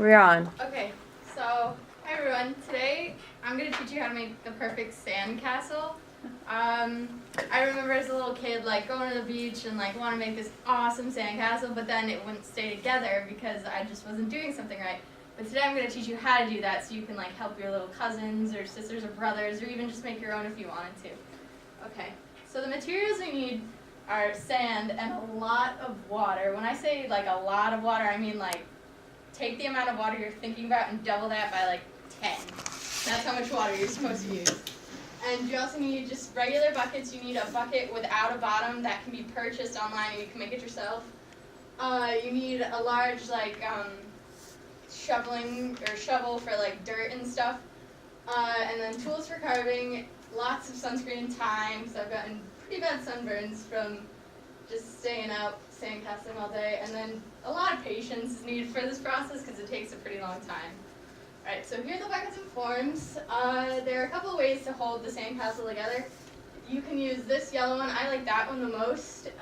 We're on. Okay, so hi everyone. Today I'm going to teach you how to make the perfect sand castle. I remember as a little kid going to the beach and want to make this awesome sand castle, but then it wouldn't stay together because I just wasn't doing something right. But today I'm going to teach you how to do that so you can help your little cousins or sisters or brothers, or even just make your own if you wanted to. Okay, so the materials we need are sand and a lot of water. When I say a lot of water, I mean take the amount of water you're thinking about and double that by 10. That's how much water you're supposed to use. And you also need just regular buckets. You need a bucket without a bottom that can be purchased online and you can make it yourself. You need a large shovel for dirt and stuff. And then tools for carving, lots of sunscreen time because I've gotten pretty bad sunburns from just staying out sandcasting all day, and then a lot of patience is needed for this process because it takes a pretty long time. Alright, so here are the buckets and forms. There are a couple ways to hold the sandcastle together. You can use this yellow one. I like that one the most.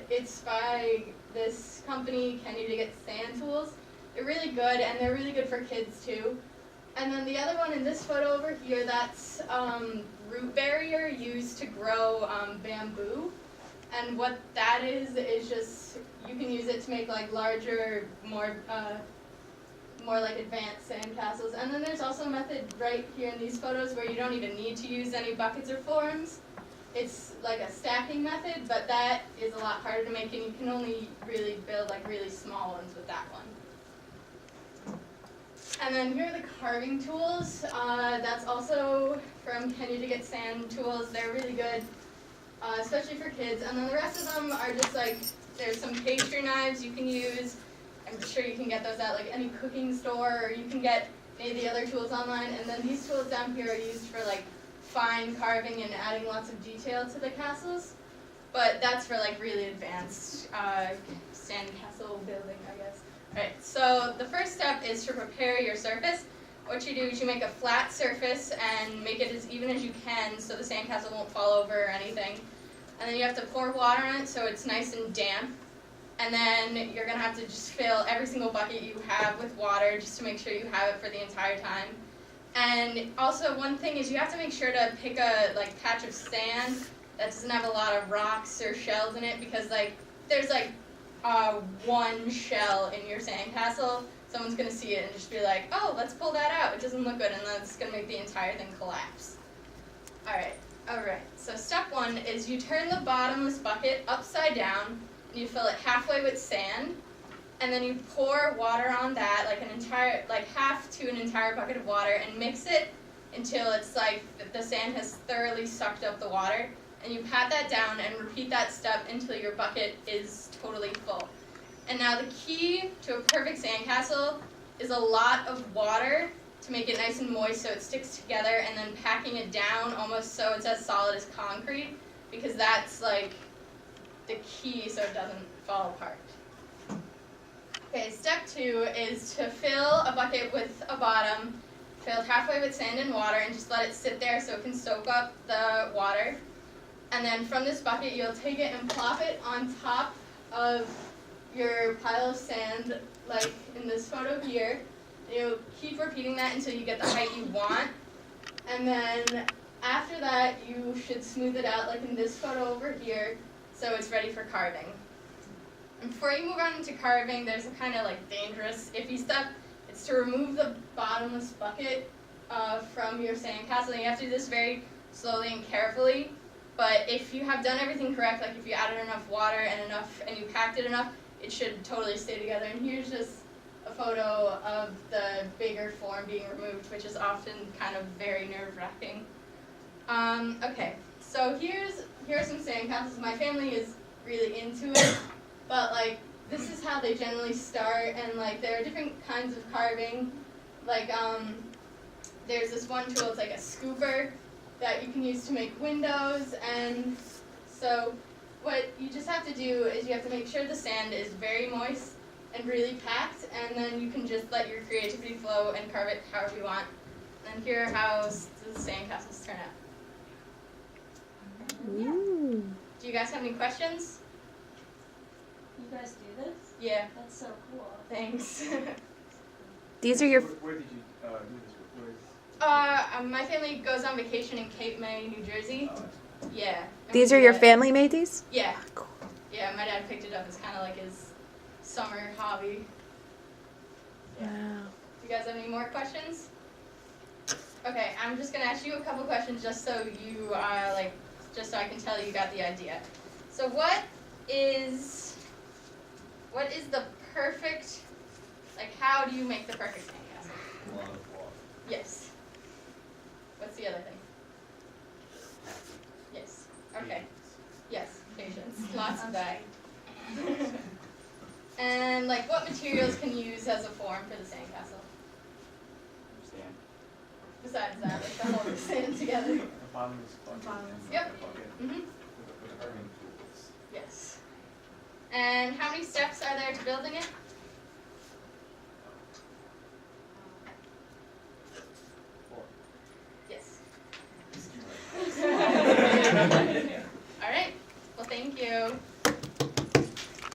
It's by this company, Can You Get Sand Tools. They're really good, and they're really good for kids too. And then the other one in this photo over here, that's root barrier used to grow bamboo. And what that is just, you can use it to make larger, more advanced sandcastles. And then there's also a method right here in these photos where you don't even need to use any buckets or forms. It's like a stacking method, but that is a lot harder to make, and you can only really build really small ones with that one. And then here are the carving tools. That's also from Can You Get Sand Tools. They're really good. Especially for kids, and then the rest of them are just there's some pastry knives you can use. I'm sure you can get those at any cooking store, or you can get any of the other tools online. And then these tools down here are used for fine carving and adding lots of detail to the castles. But that's for really advanced sand castle building, I guess. Alright, so the first step is to prepare your surface. What you do is you make a flat surface and make it as even as you can so the sandcastle won't fall over or anything. And then you have to pour water on it so it's nice and damp. And then you're going to have to just fill every single bucket you have with water just to make sure you have it for the entire time. And also one thing is you have to make sure to pick a patch of sand that doesn't have a lot of rocks or shells in it, because there's one shell in your sandcastle. Someone's going to see it and just be like, oh, let's pull that out. It doesn't look good, and that's going to make the entire thing collapse. Alright, so step one is you turn the bottomless bucket upside down, and you fill it halfway with sand, and then you pour water on that, half to an entire bucket of water, and mix it until it's the sand has thoroughly sucked up the water, and you pat that down and repeat that step until your bucket is totally full. And now the key to a perfect sandcastle is a lot of water to make it nice and moist so it sticks together, and then packing it down almost so it's as solid as concrete, because that's the key so it doesn't fall apart. Okay, step two is to fill a bucket with a bottom filled halfway with sand and water, and just let it sit there so it can soak up the water. And then from this bucket you'll take it and plop it on top of your pile of sand, like in this photo here. You keep repeating that until you get the height you want. And then after that, you should smooth it out like in this photo over here, so it's ready for carving. And before you move on into carving, there's a kind of dangerous, iffy step. It's to remove the bottomless bucket from your sandcastle. And you have to do this very slowly and carefully. But if you have done everything correct, if you added enough water and you packed it enough, it should totally stay together. And here's just a photo of the bigger form being removed, which is often kind of very nerve-wracking. Okay, so here are some sandcastles. My family is really into it, but this is how they generally start, and there are different kinds of carving. There's this one tool, it's a scooper that you can use to make windows, and so what you just have to do is you have to make sure the sand is very moist and really packed, and then you can just let your creativity flow and carve it however you want. And here are how the sandcastles turn out. Ooh. Do you guys have any questions? You guys do this? Yeah. That's so cool. Thanks. These are your. Where did you do this? Where is? My family goes on vacation in Cape May, New Jersey. Yeah. These are your family made these? Yeah. Yeah, my dad picked it up as kind of like his summer hobby. Wow. You guys have any more questions? Okay, I'm just gonna ask you a couple questions just so you just so I can tell you got the idea. So what is the perfect, how do you make the perfect sandcastle? A lot of water. Yes. What's the other thing? Yes. Okay. Yes, patience. Lots of that. And what materials can you use as a form for the sandcastle? Sand. Besides that, the whole sand together. The bottom is bucket. Yep. Bucket. Mhm. With the carving tools. Yes. And how many steps are there to building it?